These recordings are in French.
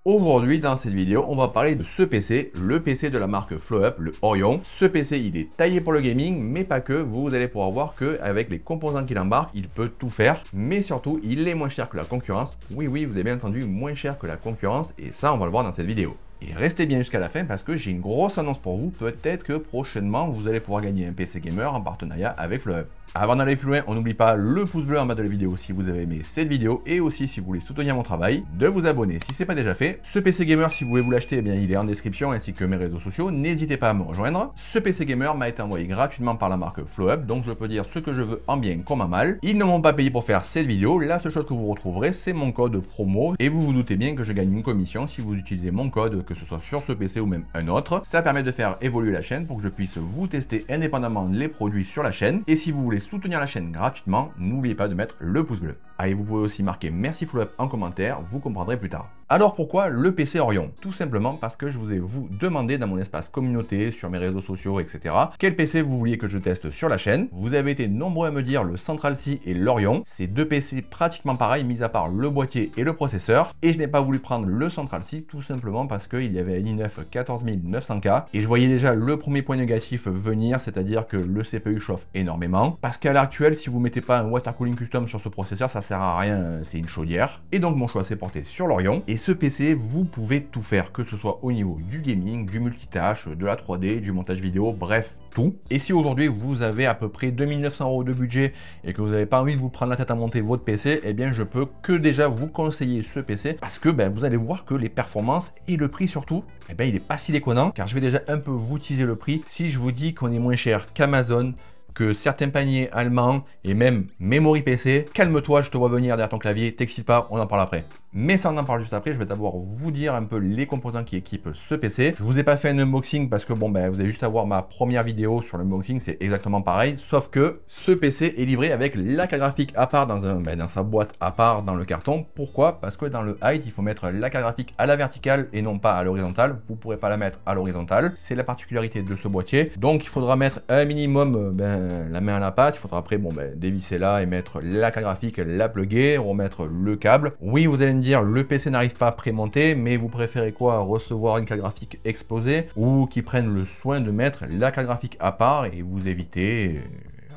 Aujourd'hui, dans cette vidéo, on va parler de ce PC, le PC de la marque FlowUp, le Orion. Ce PC, il est taillé pour le gaming, mais pas que. Vous allez pouvoir voir qu'avec les composants qu'il embarque, il peut tout faire. Mais surtout, il est moins cher que la concurrence. Oui, vous avez bien entendu, moins cher que la concurrence. Et ça, on va le voir dans cette vidéo. Et restez bien jusqu'à la fin parce que j'ai une grosse annonce pour vous. Peut-être que prochainement, vous allez pouvoir gagner un PC gamer en partenariat avec FlowUp. Avant d'aller plus loin, on n'oublie pas le pouce bleu en bas de la vidéo si vous avez aimé cette vidéo et aussi si vous voulez soutenir mon travail, de vous abonner si ce n'est pas déjà fait. Ce PC gamer, si vous voulez vous l'acheter, eh bien il est en description ainsi que mes réseaux sociaux. N'hésitez pas à me rejoindre. Ce PC gamer m'a été envoyé gratuitement par la marque FlowUp, donc je peux dire ce que je veux en bien comme en mal. Ils ne m'ont pas payé pour faire cette vidéo. La seule chose que vous retrouverez, c'est mon code promo et vous vous doutez bien que je gagne une commission si vous utilisez mon code, que ce soit sur ce PC ou même un autre. Ça permet de faire évoluer la chaîne pour que je puisse vous tester indépendamment les produits sur la chaîne. Et si vous voulez soutenir la chaîne gratuitement, n'oubliez pas de mettre le pouce bleu. Allez, vous pouvez aussi marquer merci FlowUp en commentaire, vous comprendrez plus tard. Alors pourquoi le PC Orion? Tout simplement parce que je vous ai demandé dans mon espace communauté, sur mes réseaux sociaux, etc. quel PC vous vouliez que je teste sur la chaîne. Vous avez été nombreux à me dire le Central-C et l'Orion. C'est deux PC pratiquement pareils, mis à part le boîtier et le processeur. Et je n'ai pas voulu prendre le Central-C tout simplement parce qu'il y avait un i9 14900K. Et je voyais déjà le premier point négatif venir, c'est-à-dire que le CPU chauffe énormément. Parce qu'à l'heure actuelle, si vous ne mettez pas un water cooling custom sur ce processeur, ça sert à rien, c'est une chaudière. Et donc mon choix s'est porté sur l'Orion. Et ce PC, vous pouvez tout faire, que ce soit au niveau du gaming, du multitâche, de la 3D, du montage vidéo, bref, tout. Et si aujourd'hui vous avez à peu près 2900 € de budget et que vous n'avez pas envie de vous prendre la tête à monter votre PC, eh bien je peux que déjà vous conseiller ce PC parce que vous allez voir que les performances et le prix surtout, eh bien il n'est pas si déconnant, car je vais déjà un peu vous teaser le prix. Si je vous dis qu'on est moins cher qu'Amazon, que certains paniers allemands et même Memory PC, calme-toi, je te vois venir derrière ton clavier, t'excite pas, on en parle après. Mais ça on en parle juste après, je vais d'abord vous dire un peu les composants qui équipent ce PC. Je vous ai pas fait un unboxing parce que vous allez juste avoir ma première vidéo sur l'unboxing, c'est exactement pareil, sauf que ce PC est livré avec la carte graphique à part dans sa boîte à part dans le carton. Pourquoi? Parce que dans le height, il faut mettre la carte graphique à la verticale et non pas à l'horizontale. Vous pourrez pas la mettre à l'horizontale, c'est la particularité de ce boîtier. Donc il faudra mettre un minimum la main à la pâte, il faudra après dévisser là et mettre la carte graphique, la plugger, remettre le câble. Oui, vous allez me dire le PC n'arrive pas à prémonter, mais vous préférez quoi? Recevoir une carte graphique explosée ou qui prennent le soin de mettre la carte graphique à part et vous évitez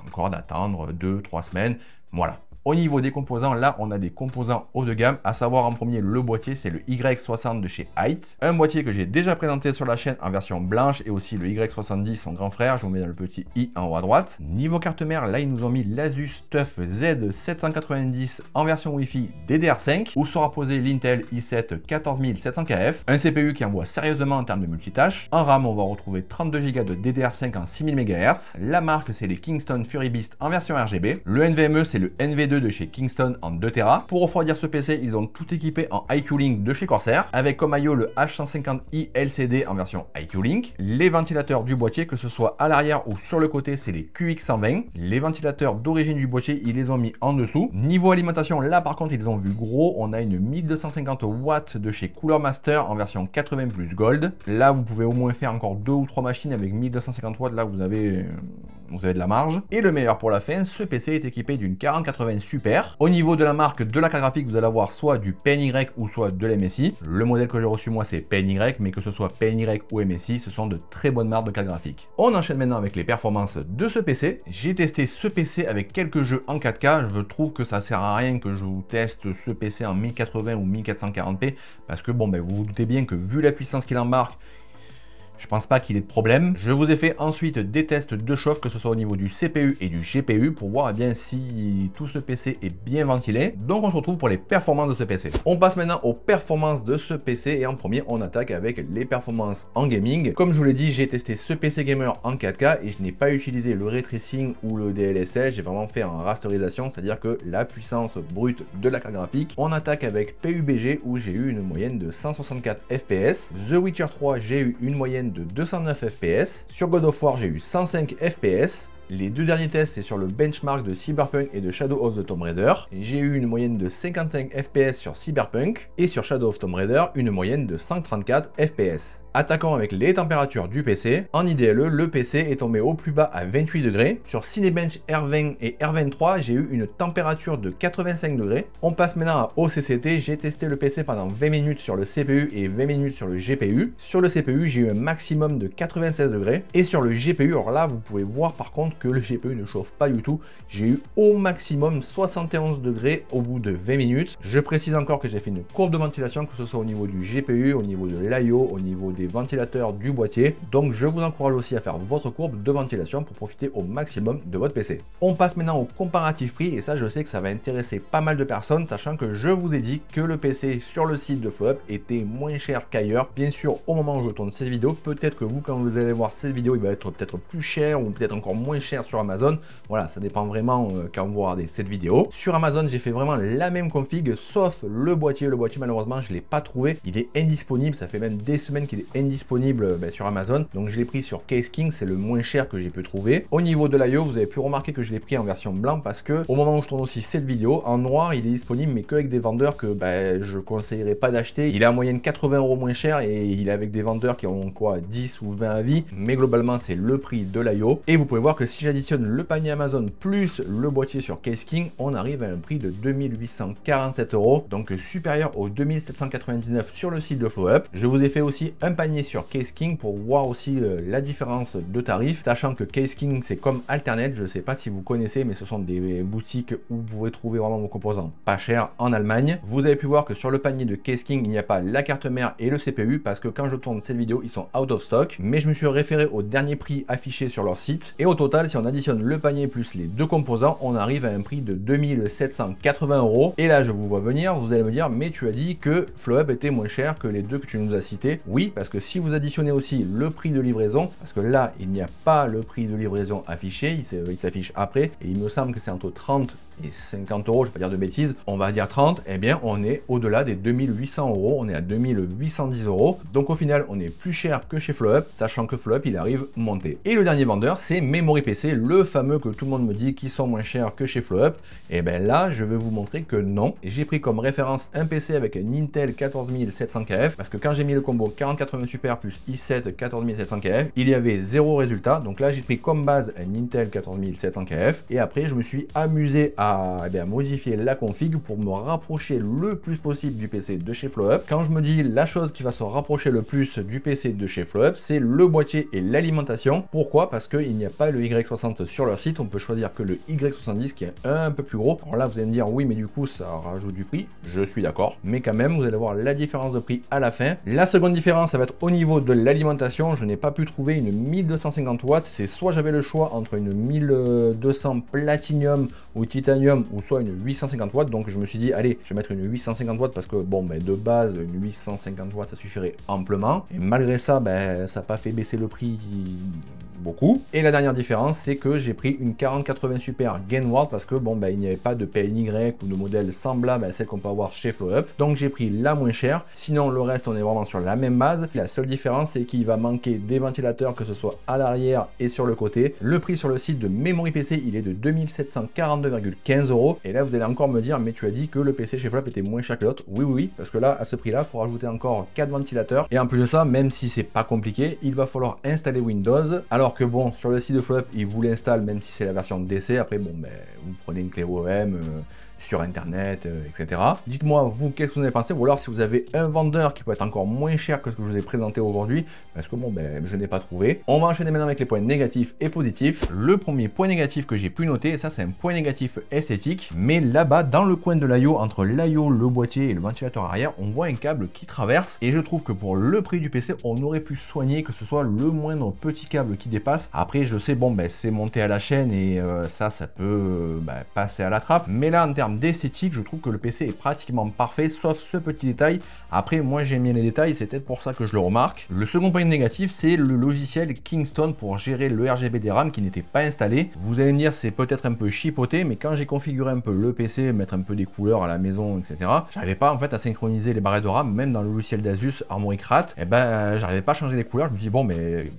encore d'attendre 2-3 semaines, voilà. Au niveau des composants, là, on a des composants haut de gamme, à savoir en premier le boîtier, c'est le Y60 de chez Height. Un boîtier que j'ai déjà présenté sur la chaîne en version blanche et aussi le Y70, son grand frère, je vous mets dans le petit i en haut à droite. Niveau carte mère, là, ils nous ont mis l'Asus TUF Z790 en version Wi-Fi DDR5, où sera posé l'Intel i7 14700KF, un CPU qui envoie sérieusement en termes de multitâche. En RAM, on va retrouver 32 Go de DDR5 en 6000 MHz. La marque, c'est les Kingston Fury Beast en version RGB. Le NVMe, c'est le NV2 de chez Kingston en 2 Tera. Pour refroidir ce PC, ils ont tout équipé en iCooling de chez Corsair, avec comme IO le H150i LCD en version iCooling. Les ventilateurs du boîtier, que ce soit à l'arrière ou sur le côté, c'est les QX120. Les ventilateurs d'origine du boîtier, ils les ont mis en dessous. Niveau alimentation, là par contre, ils ont vu gros. On a une 1250 watts de chez Cooler Master en version 80 plus Gold. Là, vous pouvez au moins faire encore 2 ou 3 machines avec 1250 watts. Là, vous avez de la marge. Et le meilleur pour la fin, ce PC est équipé d'une 4080 Super. Au niveau de la marque de la carte graphique, vous allez avoir soit du PNY ou soit de l'MSI. Le modèle que j'ai reçu moi, c'est PNY, mais que ce soit PNY ou MSI, ce sont de très bonnes marques de carte graphique. On enchaîne maintenant avec les performances de ce PC. J'ai testé ce PC avec quelques jeux en 4K. Je trouve que ça sert à rien que je vous teste ce PC en 1080 ou 1440p parce que vous vous doutez bien que vu la puissance qu'il embarque, Je pense pas qu'il ait de problème. Je vous ai fait ensuite des tests de chauffe, que ce soit au niveau du CPU et du GPU, pour voir bien si tout ce PC est bien ventilé. Donc on se retrouve pour les performances de ce PC. On passe maintenant aux performances de ce PC et en premier on attaque avec les performances en gaming. Comme je vous l'ai dit, j'ai testé ce PC gamer en 4K et je n'ai pas utilisé le ray tracing ou le DLSS, j'ai vraiment fait en rasterisation, c'est-à-dire que la puissance brute de la carte graphique. On attaque avec PUBG où j'ai eu une moyenne de 164 FPS. The Witcher 3, j'ai eu une moyenne de 209 FPS. Sur God of War, j'ai eu 105 FPS. Les deux derniers tests, c'est sur le benchmark de Cyberpunk et de Shadow of the Tomb Raider. J'ai eu une moyenne de 55 FPS sur Cyberpunk et sur Shadow of Tomb Raider, une moyenne de 134 FPS. Attaquons avec les températures du PC. En IDLE, le PC est tombé au plus bas à 28 degrés. Sur Cinebench R20 et R23, j'ai eu une température de 85 degrés. On passe maintenant à OCCT. J'ai testé le PC pendant 20 minutes sur le CPU et 20 minutes sur le GPU. Sur le CPU, j'ai eu un maximum de 96 degrés. Et sur le GPU, alors là, vous pouvez voir par contre que le GPU ne chauffe pas du tout. J'ai eu au maximum 71 degrés au bout de 20 minutes. Je précise encore que j'ai fait une courbe de ventilation, que ce soit au niveau du GPU, au niveau de l'IO, au niveau des ventilateurs du boîtier. Donc je vous encourage aussi à faire votre courbe de ventilation pour profiter au maximum de votre PC. On passe maintenant au comparatif prix et ça je sais que ça va intéresser pas mal de personnes, sachant que je vous ai dit que le PC sur le site de FlowUp était moins cher qu'ailleurs. Bien sûr, au moment où je tourne cette vidéo, peut-être que vous, quand vous allez voir cette vidéo, il va être peut-être plus cher ou peut-être encore moins cher sur Amazon. Voilà, ça dépend vraiment quand vous regardez cette vidéo. Sur Amazon, j'ai fait vraiment la même config sauf le boîtier. Le boîtier, malheureusement, je l'ai pas trouvé. Il est indisponible. Ça fait même des semaines qu'il est indisponible sur Amazon. Donc je l'ai pris sur Case King, c'est le moins cher que j'ai pu trouver. Au niveau de l'IO, vous avez pu remarquer que je l'ai pris en version blanc parce que au moment où je tourne aussi cette vidéo, en noir, il est disponible mais que avec des vendeurs que je conseillerais pas d'acheter. Il est en moyenne 80 € moins cher et il est avec des vendeurs qui ont quoi 10 ou 20 avis, mais globalement c'est le prix de l'IO. Et vous pouvez voir que si j'additionne le panier Amazon plus le boîtier sur Case King, on arrive à un prix de 2847 €, donc supérieur aux 2799 sur le site de FlowUp. Je vous ai fait aussi un panier sur Case King pour voir aussi la différence de tarif, sachant que Case King c'est comme Alternate, je ne sais pas si vous connaissez, mais ce sont des boutiques où vous pouvez trouver vraiment vos composants pas chers en Allemagne. Vous avez pu voir que sur le panier de Case King il n'y a pas la carte mère et le CPU parce que quand je tourne cette vidéo ils sont out of stock, mais je me suis référé au dernier prix affiché sur leur site et au total si on additionne le panier plus les deux composants on arrive à un prix de 2780 €. Et là je vous vois venir, vous allez me dire mais tu as dit que FlowUp était moins cher que les deux que tu nous as cités. Oui, parce que si vous additionnez aussi le prix de livraison, parce que là il n'y a pas le prix de livraison affiché, il s'affiche après et il me semble que c'est entre 30 et 50 €, je vais pas dire de bêtises, on va dire 30, et bien on est au-delà des 2800 €, on est à 2810 €. Donc au final on est plus cher que chez FlowUp, sachant que FlowUp il arrive monté. Et le dernier vendeur c'est Memory PC, le fameux que tout le monde me dit qui sont moins chers que chez FlowUp. Et bien là je vais vous montrer que non. Et j'ai pris comme référence un PC avec un Intel 14700KF, parce que quand j'ai mis le combo 4080 Super plus i7 14700KF, il y avait zéro résultat. Donc là j'ai pris comme base un Intel 14700KF et après je me suis amusé à modifier la config pour me rapprocher le plus possible du PC de chez FlowUp. Quand je me dis la chose qui va se rapprocher le plus du PC de chez FlowUp, c'est le boîtier et l'alimentation. Pourquoi? Parce qu'il n'y a pas le Y60 sur leur site, on peut choisir que le Y70 qui est un peu plus gros. Alors là vous allez me dire oui mais du coup ça rajoute du prix, je suis d'accord, mais quand même vous allez voir la différence de prix à la fin. La seconde différence ça va être au niveau de l'alimentation, je n'ai pas pu trouver une 1250 watts, c'est soit j'avais le choix entre une 1200 Platinum ou Titanium ou soit une 850 watts, donc je me suis dit allez je vais mettre une 850 watts parce que bon de base une 850 watts ça suffirait amplement et malgré ça ça n'a pas fait baisser le prix beaucoup. Et la dernière différence c'est que j'ai pris une 4080 Super Gainward parce que il n'y avait pas de PNY ou de modèle semblable à celle qu'on peut avoir chez FlowUp, donc j'ai pris la moins chère. Sinon le reste on est vraiment sur la même base, la seule différence c'est qu'il va manquer des ventilateurs, que ce soit à l'arrière et sur le côté. Le prix sur le site de Memory PC il est de 2742,15 €. Et là vous allez encore me dire mais tu as dit que le PC chez FlowUp était moins cher que l'autre. Oui parce que là à ce prix là il faut rajouter encore 4 ventilateurs et en plus de ça même si c'est pas compliqué il va falloir installer Windows. Alors que bon, sur le site de FlowUp, il vous l'installe même si c'est la version DC. Après, bon, ben, vous prenez une clé OEM sur internet, etc. Dites-moi vous qu'est-ce que vous en avez pensé, ou alors si vous avez un vendeur qui peut être encore moins cher que ce que je vous ai présenté aujourd'hui, parce que bon ben je n'ai pas trouvé. On va enchaîner maintenant avec les points négatifs et positifs. Le premier point négatif que j'ai pu noter, et ça c'est un point négatif esthétique, mais là-bas dans le coin de l'IO, entre l'IO, le boîtier et le ventilateur arrière, on voit un câble qui traverse, et je trouve que pour le prix du PC, on aurait pu soigner que ce soit le moindre petit câble qui dépasse. Après je sais, bon ben c'est monté à la chaîne et ça peut passer à la trappe, mais là en termes d'esthétique, je trouve que le PC est pratiquement parfait, sauf ce petit détail. Après, moi j'aime bien les détails, c'est peut-être pour ça que je le remarque. Le second point négatif, c'est le logiciel Kingston pour gérer le RGB des RAM qui n'était pas installé. Vous allez me dire, c'est peut-être un peu chipoté, mais quand j'ai configuré un peu le PC, mettre un peu des couleurs à la maison, etc., j'arrivais pas en fait à synchroniser les barrettes de RAM, même dans le logiciel d'Asus Armoury Crate, et ben j'arrivais pas à changer les couleurs. Je me dis bon, mais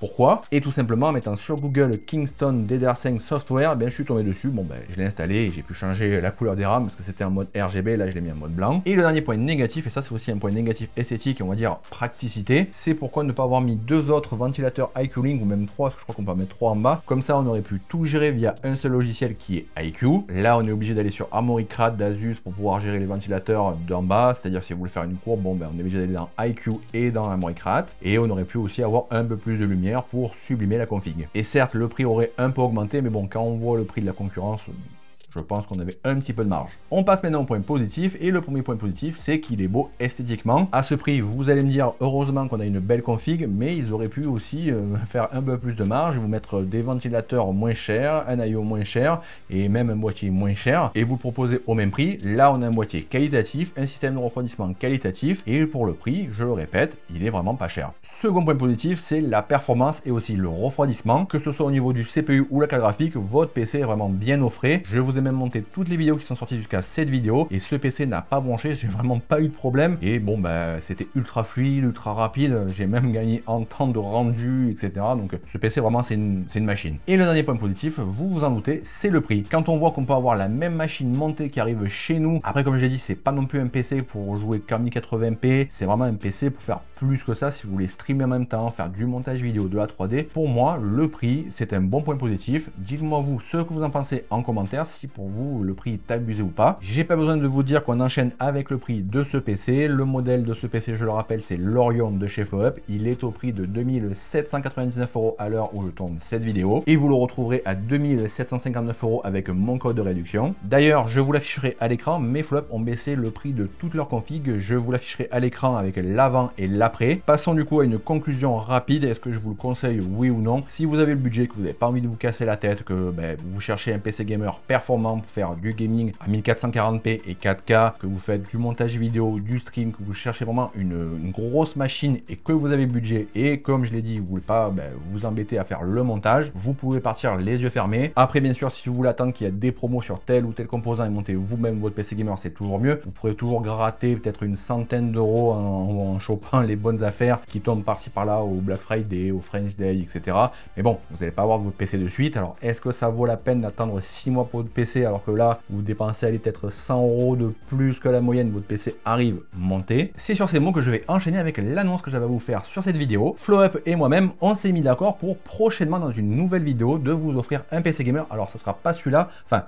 pourquoi? Et tout simplement en mettant sur Google Kingston DDR5 Software, ben je suis tombé dessus, bon ben je l'ai installé et j'ai pu changer la couleur des RAM parce que c'était en mode RGB, là je l'ai mis en mode blanc. Et le dernier point négatif, et ça c'est aussi un point négatif esthétique et on va dire praticité, c'est pourquoi ne pas avoir mis deux autres ventilateurs iCooling ou même trois, parce que je crois qu'on peut en mettre trois en bas. Comme ça on aurait pu tout gérer via un seul logiciel qui est iQ. Là on est obligé d'aller sur Armoury Crate d'Asus pour pouvoir gérer les ventilateurs d'en bas, c'est-à-dire si vous voulez faire une courbe, bon ben on est obligé d'aller dans iQ et dans Armoury Crate, et on aurait pu aussi avoir un peu plus de lumière pour sublimer la config. Et certes, le prix aurait un peu augmenté, mais bon, quand on voit le prix de la concurrence, je pense qu'on avait un petit peu de marge. On passe maintenant au point positif, et le premier point positif, c'est qu'il est beau esthétiquement. À ce prix, vous allez me dire, heureusement qu'on a une belle config, mais ils auraient pu aussi faire un peu plus de marge, vous mettre des ventilateurs moins chers, un IO moins cher, et même un boîtier moins cher, et vous le proposer au même prix. Là, on a un boîtier qualitatif, un système de refroidissement qualitatif, et pour le prix, je le répète, il est vraiment pas cher. Second point positif, c'est la performance et aussi le refroidissement, que ce soit au niveau du CPU ou la carte graphique, votre PC est vraiment bien au frais. Je vous ai même monté toutes les vidéos qui sont sorties jusqu'à cette vidéo et ce PC n'a pas bronché, j'ai vraiment pas eu de problème et bon bah c'était ultra fluide, ultra rapide, j'ai même gagné en temps de rendu, etc. Donc ce PC vraiment c'est une machine. Et le dernier point positif, vous vous en doutez, c'est le prix. Quand on voit qu'on peut avoir la même machine montée qui arrive chez nous, après comme j'ai dit, c'est pas non plus un PC pour jouer qu'en 1080p, c'est vraiment un PC pour faire plus que ça si vous voulez streamer en même temps, faire du montage vidéo, de la 3D. Pour moi, le prix, c'est un bon point positif. Dites-moi vous ce que vous en pensez en commentaire, si pour vous le prix est abusé ou pas. J'ai pas besoin de vous dire qu'on enchaîne avec le prix de ce PC. Le modèle de ce PC, je le rappelle, c'est l'Orion de chez FlowUp. Il est au prix de 2799 € à l'heure où je tourne cette vidéo. Et vous le retrouverez à 2759 € avec mon code de réduction. D'ailleurs, je vous l'afficherai à l'écran, mais FlowUp ont baissé le prix de toutes leurs configs. Je vous l'afficherai à l'écran avec l'avant et l'après. Passons du coup à une conclusion rapide. Est-ce que je vous le conseille, oui ou non? Si vous avez le budget, que vous n'avez pas envie de vous casser la tête, que vous cherchez un PC gamer performant pour faire du gaming à 1440p et 4K, que vous faites du montage vidéo, du stream, que vous cherchez vraiment une grosse machine et que vous avez le budget et comme je l'ai dit, vous voulez pas vous embêter à faire le montage, vous pouvez partir les yeux fermés. Après bien sûr, si vous voulez attendre qu'il y a des promos sur tel ou tel composant et monter vous-même votre PC gamer, c'est toujours mieux. Vous pourrez toujours gratter peut-être une centaine d'euros en chopant les bonnes affaires qui tombent par-ci par-là au Black Friday, au French Day, etc. Mais bon, vous n'allez pas avoir votre PC de suite. Alors est-ce que ça vaut la peine d'attendre 6 mois pour votre PC alors que là vous dépensez aller peut-être 100 € de plus que la moyenne, votre PC arrive monté? C'est sur ces mots que je vais enchaîner avec l'annonce que j'avais à vous faire sur cette vidéo. FlowUp et moi-même, on s'est mis d'accord pour prochainement dans une nouvelle vidéo de vous offrir un PC gamer. Alors ça sera pas celui-là, enfin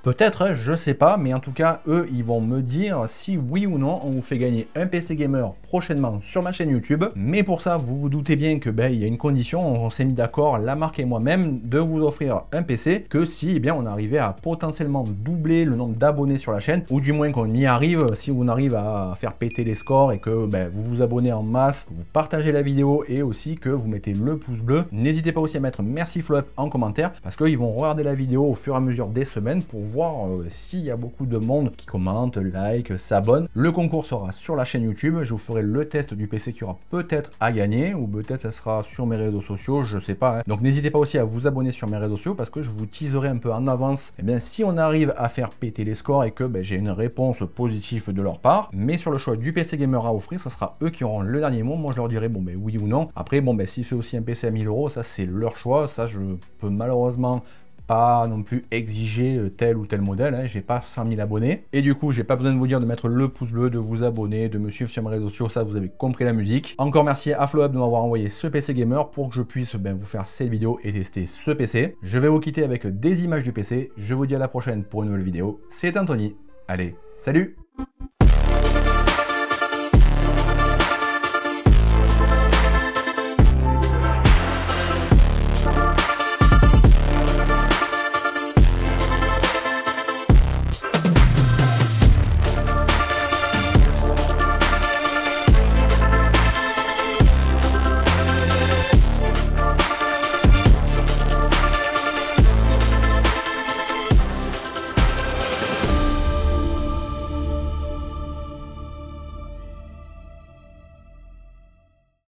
peut-être, je sais pas, mais en tout cas, eux, ils vont me dire si oui ou non, on vous fait gagner un PC gamer prochainement sur ma chaîne YouTube. Mais pour ça, vous vous doutez bien que il y a une condition, on s'est mis d'accord, la marque et moi-même, de vous offrir un PC que si eh bien, on arrivait à potentiellement doubler le nombre d'abonnés sur la chaîne, ou du moins qu'on y arrive, si on arrive à faire péter les scores et que vous vous abonnez en masse, que vous partagez la vidéo et aussi que vous mettez le pouce bleu. N'hésitez pas aussi à mettre merci FlowUp en commentaire parce qu'ils vont regarder la vidéo au fur et à mesure des semaines pour voir s'il y a beaucoup de monde qui commente, like, s'abonne. Le concours sera sur la chaîne YouTube. Je vous ferai le test du PC qui aura peut-être à gagner ou peut-être ça sera sur mes réseaux sociaux, je sais pas. Donc n'hésitez pas aussi à vous abonner sur mes réseaux sociaux parce que je vous teaserai un peu en avance. Et bien si on arrive à faire péter les scores et que j'ai une réponse positive de leur part, mais sur le choix du PC gamer à offrir, ça sera eux qui auront le dernier mot. Moi je leur dirai oui ou non. Après si c'est aussi un PC à 1000 €, ça c'est leur choix. Ça je peux malheureusement pas non plus exiger tel ou tel modèle, hein. J'ai pas 100 000 abonnés. Et du coup, j'ai pas besoin de vous dire de mettre le pouce bleu, de vous abonner, de me suivre sur mes réseaux sociaux, ça vous avez compris la musique. Encore merci à FlowUp de m'avoir envoyé ce PC gamer pour que je puisse vous faire cette vidéo et tester ce PC. Je vais vous quitter avec des images du PC. Je vous dis à la prochaine pour une nouvelle vidéo. C'est Anthony. Allez, salut!